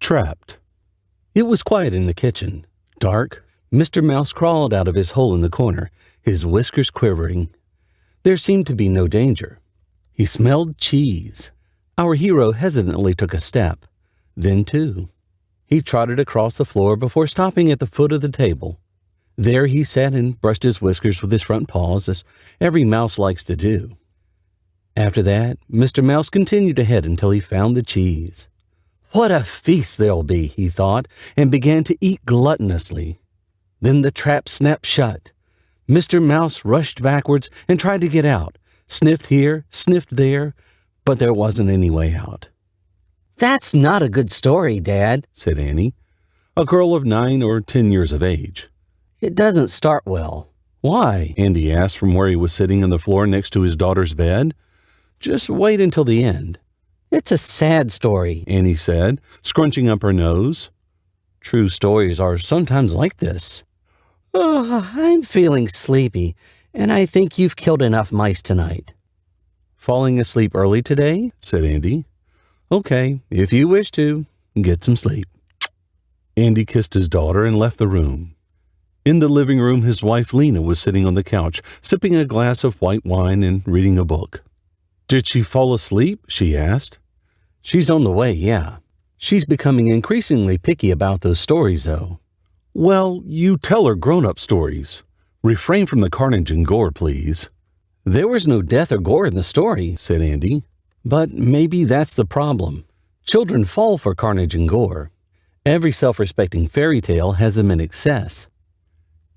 Trapped. It was quiet in the kitchen. Dark. Mr. Mouse crawled out of his hole in the corner, his whiskers quivering. There seemed to be no danger. He smelled cheese. Our hero hesitantly took a step, then two. He trotted across the floor before stopping at the foot of the table. There he sat and brushed his whiskers with his front paws, as every mouse likes to do. After that, Mr. Mouse continued ahead until he found the cheese. What a feast there'll be, he thought, and began to eat gluttonously. Then the trap snapped shut. Mr. Mouse rushed backwards and tried to get out, sniffed here, sniffed there, but there wasn't any way out. "That's not a good story, Dad," said Annie, a girl of 9 or 10 years of age. "It doesn't start well." "Why?" Andy asked from where he was sitting on the floor next to his daughter's bed. "Just wait until the end." "It's a sad story," Annie said, scrunching up her nose. "True stories are sometimes like this." "Oh, I'm feeling sleepy, and I think you've killed enough mice tonight." "Falling asleep early today?" said Andy. "Okay, if you wish to, get some sleep." Andy kissed his daughter and left the room. In the living room, his wife Lena was sitting on the couch, sipping a glass of white wine and reading a book. "Did she fall asleep?" she asked. "She's on the way, yeah. She's becoming increasingly picky about those stories, though." "Well, you tell her grown-up stories. Refrain from the carnage and gore, please." "There was no death or gore in the story," said Andy. "But maybe that's the problem. Children fall for carnage and gore. Every self-respecting fairy tale has them in excess."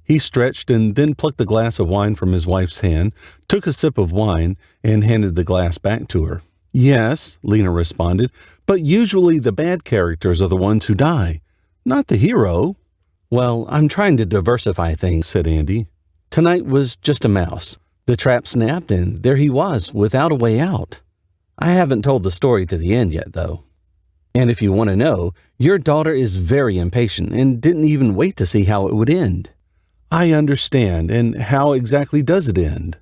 He stretched and then plucked the glass of wine from his wife's hand, took a sip of wine, and handed the glass back to her. "Yes," Lena responded, "but usually the bad characters are the ones who die, not the hero." "Well, I'm trying to diversify things," said Andy. "Tonight was just a mouse. The trap snapped, and there he was, without a way out. I haven't told the story to the end yet, though. And if you want to know, your daughter is very impatient and didn't even wait to see how it would end." "I understand. And how exactly does it end?"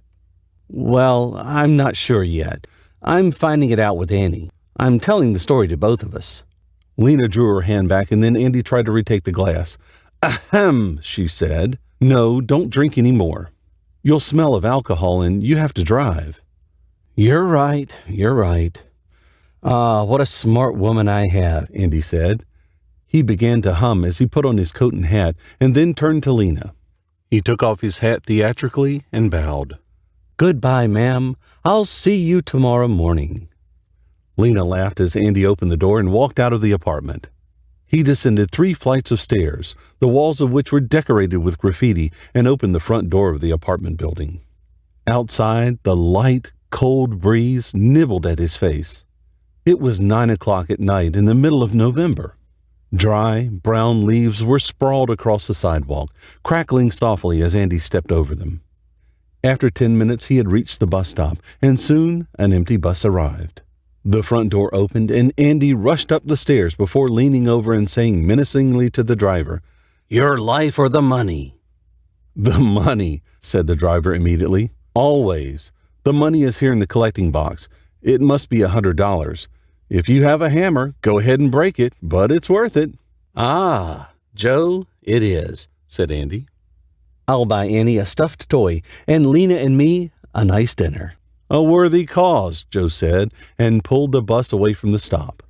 "Well, I'm not sure yet. I'm finding it out with Annie. I'm telling the story to both of us." Lena drew her hand back, and then Andy tried to retake the glass. "Ahem," she said. "No, don't drink any more. You'll smell of alcohol, and you have to drive." You're right. Ah, what a smart woman I have," Andy said. He began to hum as he put on his coat and hat, and then turned to Lena. He took off his hat theatrically and bowed. "Goodbye, ma'am. I'll see you tomorrow morning." Lena laughed as Andy opened the door and walked out of the apartment. He descended 3 flights of stairs, the walls of which were decorated with graffiti, and opened the front door of the apartment building. Outside, the light, cold breeze nibbled at his face. It was 9 o'clock at night in the middle of November. Dry, brown leaves were sprawled across the sidewalk, crackling softly as Andy stepped over them. After 10 minutes, he had reached the bus stop, and soon an empty bus arrived. The front door opened, and Andy rushed up the stairs before leaning over and saying menacingly to the driver, "Your life or the money?" "The money," said the driver immediately. "Always. The money is here in the collecting box. It must be $100. If you have a hammer, go ahead and break it, but it's worth it." "Ah, Joe, it is," said Andy. "I'll buy Annie a stuffed toy, and Lena and me a nice dinner." "A worthy cause," Joe said, and pulled the bus away from the stop.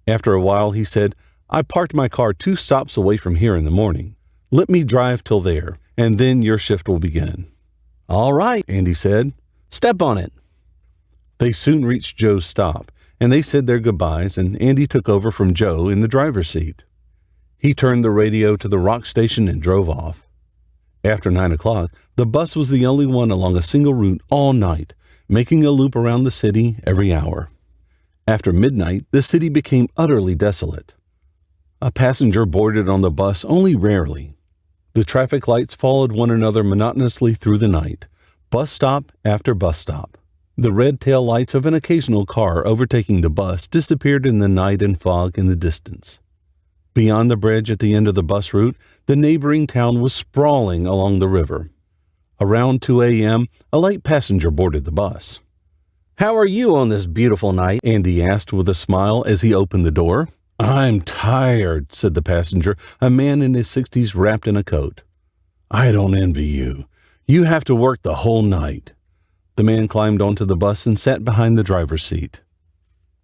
After a while, he said, "I parked my car 2 stops away from here in the morning. Let me drive till there, and then your shift will begin." "All right," Andy said. "Step on it." They soon reached Joe's stop, and they said their goodbyes, and Andy took over from Joe in the driver's seat. He turned the radio to the rock station and drove off. After 9 o'clock, the bus was the only one along a single route all night, making a loop around the city every hour. After midnight, the city became utterly desolate. A passenger boarded on the bus only rarely. The traffic lights followed one another monotonously through the night, bus stop after bus stop. The red tail lights of an occasional car overtaking the bus disappeared in the night and fog in the distance. Beyond the bridge at the end of the bus route, the neighboring town was sprawling along the river. Around 2 a.m., a light passenger boarded the bus. "How are you on this beautiful night?" Andy asked with a smile as he opened the door. "I'm tired," said the passenger, a man in his 60s wrapped in a coat. "I don't envy you. You have to work the whole night." The man climbed onto the bus and sat behind the driver's seat.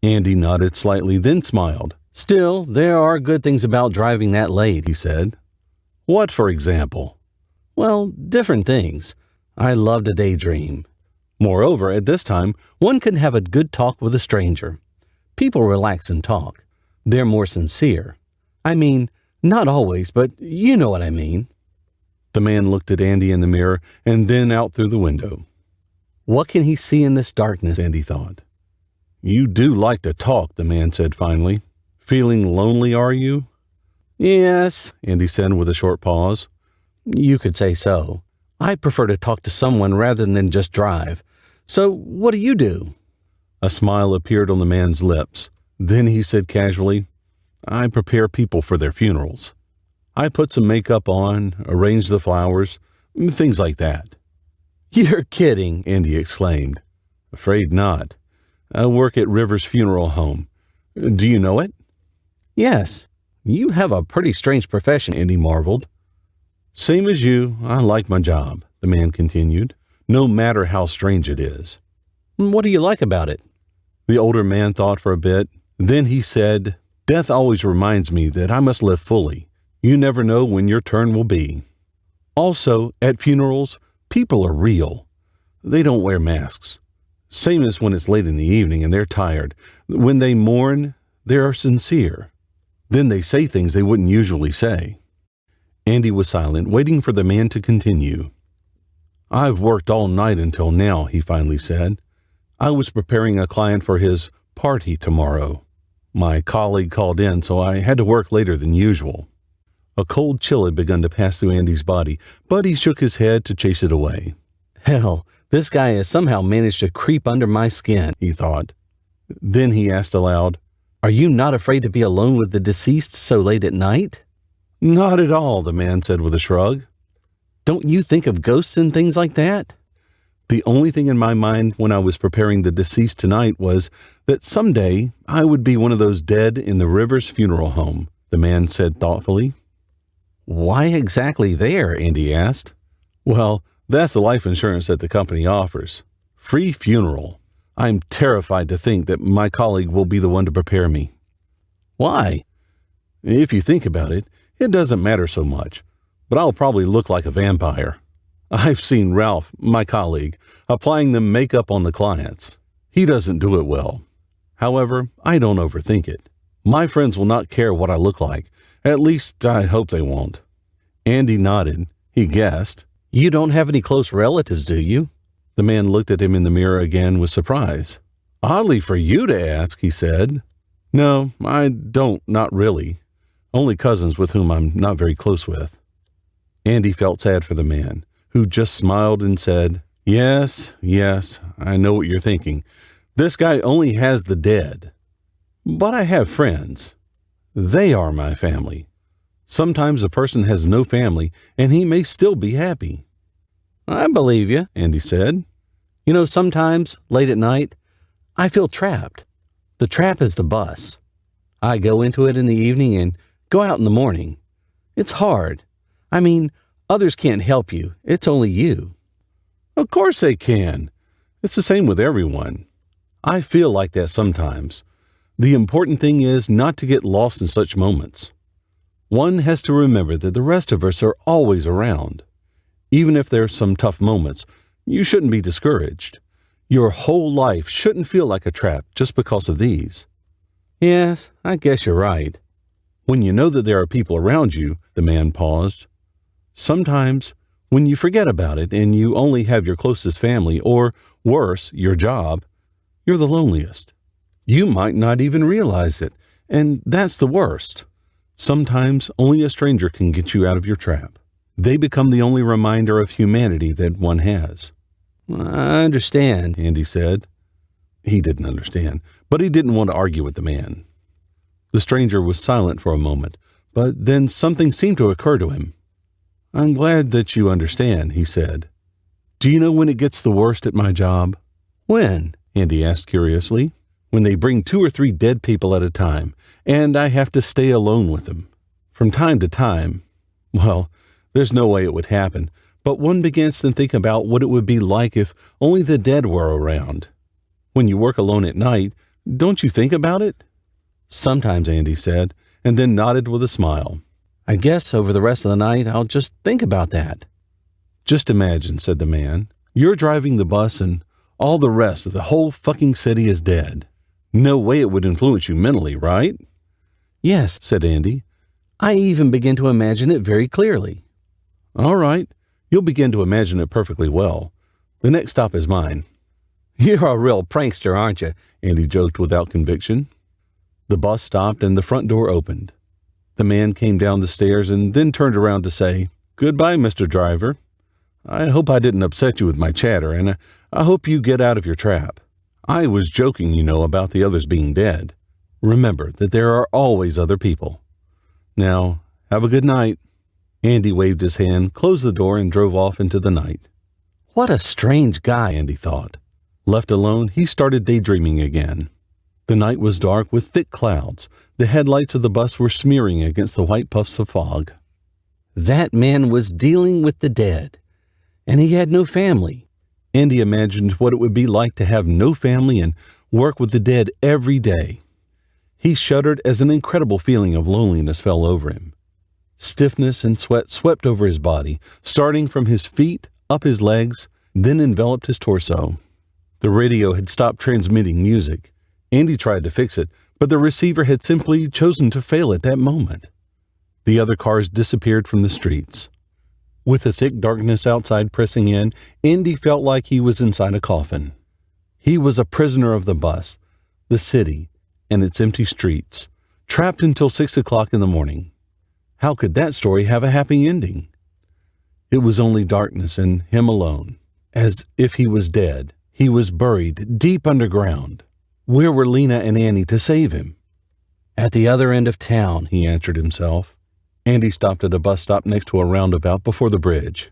Andy nodded slightly, then smiled. "Still, there are good things about driving that late," he said. "What, for example?" "Well, different things. I love to daydream. Moreover, at this time, one can have a good talk with a stranger. People relax and talk. They're more sincere. I mean, not always, but you know what I mean." The man looked at Andy in the mirror and then out through the window. What can he see in this darkness, Andy thought. "You do like to talk," the man said finally. "Feeling lonely, are you?" "Yes," Andy said with a short pause. "You could say so. I prefer to talk to someone rather than just drive. So what do you do?" A smile appeared on the man's lips. Then he said casually, "I prepare people for their funerals. I put some makeup on, arrange the flowers, things like that." "You're kidding," Andy exclaimed. "Afraid not. I work at River's funeral home. Do you know it?" "Yes. You have a pretty strange profession," Andy marveled. "Same as you. I like my job," the man continued, "no matter how strange it is." "What do you like about it?" The older man thought for a bit. Then he said, "Death always reminds me that I must live fully. You never know when your turn will be. Also, at funerals, people are real. They don't wear masks. Same as when it's late in the evening and they're tired. When they mourn, they are sincere. Then they say things they wouldn't usually say." Andy was silent, waiting for the man to continue. "I've worked all night until now," he finally said. "I was preparing a client for his party tomorrow. My colleague called in, so I had to work later than usual." A cold chill had begun to pass through Andy's body, but he shook his head to chase it away. "Hell, this guy has somehow managed to creep under my skin," he thought. Then he asked aloud, "Are you not afraid to be alone with the deceased so late at night?" "Not at all," the man said with a shrug. "Don't you think of ghosts and things like that?" "The only thing in my mind when I was preparing the deceased tonight was that someday I would be one of those dead in the Rivers funeral home," the man said thoughtfully. "Why exactly there?" Andy asked. "Well, that's the life insurance that the company offers. Free funeral. I'm terrified to think that my colleague will be the one to prepare me." "Why?" "If you think about it, it doesn't matter so much, but I'll probably look like a vampire. I've seen Ralph, my colleague, applying the makeup on the clients. He doesn't do it well. However, I don't overthink it. My friends will not care what I look like. At least, I hope they won't." Andy nodded. He guessed. "You don't have any close relatives, do you?" The man looked at him in the mirror again with surprise. "Oddly for you to ask," he said. "No, I don't, not really. Only cousins with whom I'm not very close with." Andy felt sad for the man, who just smiled and said, Yes, I know what you're thinking. This guy only has the dead. But I have friends. They are my family. Sometimes a person has no family, and he may still be happy." "I believe you," Andy said. "You know, sometimes, late at night, I feel trapped. The trap is the bus. I go into it in the evening and go out in the morning. It's hard. I mean, others can't help you. It's only you." "Of course they can. It's the same with everyone. I feel like that sometimes. The important thing is not to get lost in such moments. One has to remember that the rest of us are always around. Even if there's some tough moments, you shouldn't be discouraged. Your whole life shouldn't feel like a trap just because of these." "Yes, I guess you're right." "When you know that there are people around you," the man paused. "Sometimes, when you forget about it and you only have your closest family, or, worse, your job, you're the loneliest. You might not even realize it, and that's the worst. Sometimes only a stranger can get you out of your trap. They become the only reminder of humanity that one has." "I understand," Andy said. He didn't understand, but he didn't want to argue with the man. The stranger was silent for a moment, but then something seemed to occur to him. "I'm glad that you understand," he said. "Do you know when it gets the worst at my job?" "When?" Andy asked curiously. when they bring 2 or 3 dead people at a time, and I have to stay alone with them. From time to time, well, there's no way it would happen, but one begins to think about what it would be like if only the dead were around. When you work alone at night, don't you think about it?" "Sometimes," Andy said, and then nodded with a smile. "I guess over the rest of the night I'll just think about that." "Just imagine," said the man, "you're driving the bus and all the rest of the whole fucking city is dead. No way it would influence you mentally, right?" "Yes," said Andy. "I even begin to imagine it very clearly." "All right. You'll begin to imagine it perfectly well. The next stop is mine." "You're a real prankster, aren't you?" Andy joked without conviction. The bus stopped and the front door opened. The man came down the stairs and then turned around to say, "Goodbye, Mr. Driver. I hope I didn't upset you with my chatter, and I hope you get out of your trap. I was joking, about the others being dead. Remember that there are always other people. Now, have a good night." Andy waved his hand, closed the door, and drove off into the night. What a strange guy, Andy thought. Left alone, he started daydreaming again. The night was dark with thick clouds. The headlights of the bus were smearing against the white puffs of fog. That man was dealing with the dead, and he had no family. Andy imagined what it would be like to have no family and work with the dead every day. He shuddered as an incredible feeling of loneliness fell over him. Stiffness and sweat swept over his body, starting from his feet, up his legs, then enveloped his torso. The radio had stopped transmitting music. Andy tried to fix it, but the receiver had simply chosen to fail at that moment. The other cars disappeared from the streets. With the thick darkness outside pressing in, Andy felt like he was inside a coffin. He was a prisoner of the bus, the city, and its empty streets, trapped until 6 o'clock in the morning. How could that story have a happy ending? It was only darkness and him alone. As if he was dead, he was buried deep underground. Where were Lena and Annie to save him? At the other end of town, he answered himself. Andy stopped at a bus stop next to a roundabout before the bridge.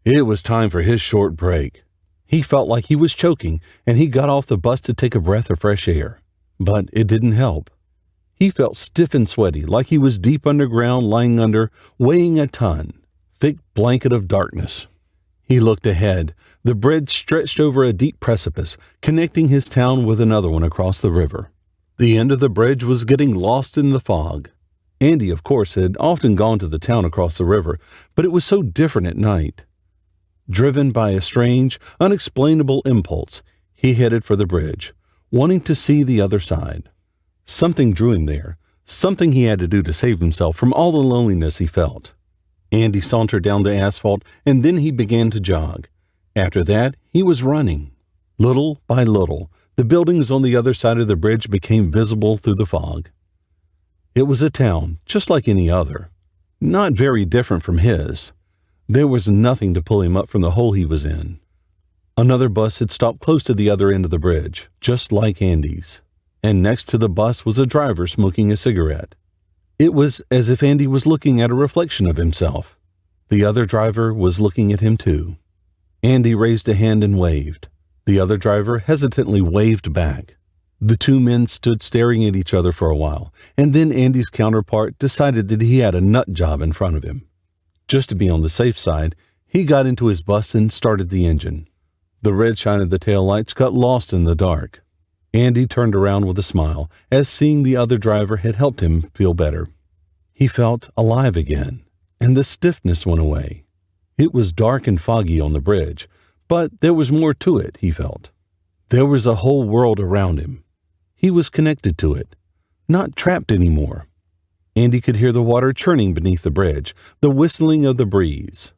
It was time for his short break. He felt like he was choking, and he got off the bus to take a breath of fresh air. But it didn't help. He felt stiff and sweaty, like he was deep underground, lying under, weighing a ton, thick blanket of darkness. He looked ahead. The bridge stretched over a deep precipice, connecting his town with another one across the river. The end of the bridge was getting lost in the fog. Andy, of course, had often gone to the town across the river, but it was so different at night. Driven by a strange, unexplainable impulse, he headed for the bridge, wanting to see the other side. Something drew him there, something he had to do to save himself from all the loneliness he felt. Andy sauntered down the asphalt, and then he began to jog. After that, he was running. Little by little, the buildings on the other side of the bridge became visible through the fog. It was a town, just like any other, not very different from his. There was nothing to pull him up from the hole he was in. Another bus had stopped close to the other end of the bridge, just like Andy's, and next to the bus was a driver smoking a cigarette. It was as if Andy was looking at a reflection of himself. The other driver was looking at him too. Andy raised a hand and waved. The other driver hesitantly waved back. The two men stood staring at each other for a while, and then Andy's counterpart decided that he had a nut job in front of him. Just to be on the safe side, he got into his bus and started the engine. The red shine of the taillights got lost in the dark. Andy turned around with a smile, as seeing the other driver had helped him feel better. He felt alive again, and the stiffness went away. It was dark and foggy on the bridge, but there was more to it, he felt. There was a whole world around him. He was connected to it, not trapped anymore. Andy could hear the water churning beneath the bridge, the whistling of the breeze.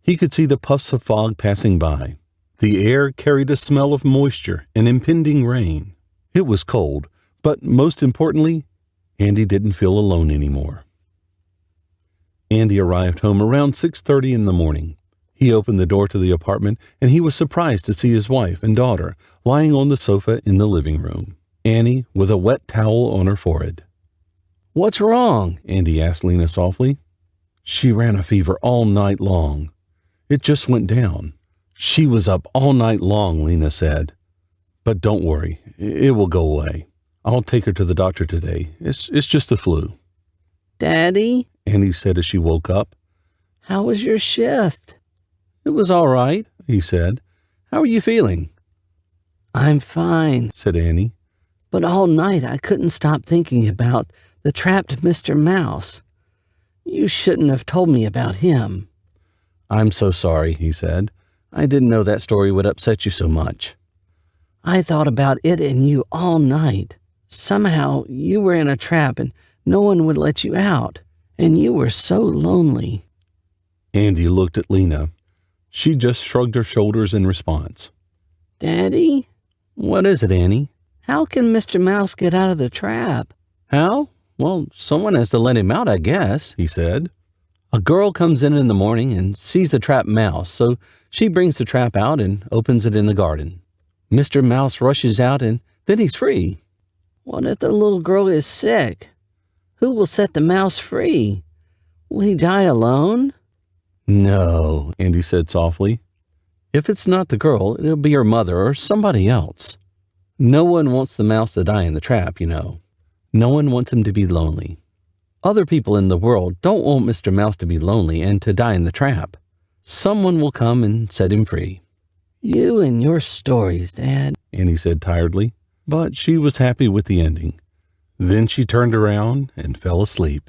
He could see the puffs of fog passing by. The air carried a smell of moisture and impending rain. It was cold, but most importantly, Andy didn't feel alone anymore. Andy arrived home around 6:30 in the morning. He opened the door to the apartment, and he was surprised to see his wife and daughter lying on the sofa in the living room, Annie with a wet towel on her forehead. "What's wrong?" Andy asked Lena softly. "She ran a fever all night long. It just went down." "She was up all night long," Lena said. But don't worry, it will go away. I'll take her to the doctor today. It's just the flu." "Daddy," Andy said as she woke up. "how was your shift?" "It was all right," he said. "How are you feeling?" "I'm fine, said Annie. but all night I couldn't stop thinking about the trapped Mr. Mouse. You shouldn't have told me about him." "I'm so sorry," he said. "I didn't know that story would upset you so much." "I thought about it and you all night. Somehow you were in a trap and no one would let you out, and you were so lonely." Andy looked at Lena. She just shrugged her shoulders in response. "Daddy, "What is it, Annie?" how can Mr. Mouse get out of the trap?" "How? Well, someone has to let him out, I guess," he said. "A girl comes in the morning and sees the trapped mouse, so she brings the trap out and opens it in the garden. Mr. Mouse rushes out and then he's free." "What if the little girl is sick? Who will set the mouse free? Will he die alone?" "No," Andy said softly. "If it's not the girl, it'll be her mother or somebody else. No one wants the mouse to die in the trap, you know. No one wants him to be lonely. Other people in the world don't want Mr. Mouse to be lonely and to die in the trap. Someone will come and set him free." "You and your stories, Dad," Annie said tiredly, but she was happy with the ending. Then she turned around and fell asleep.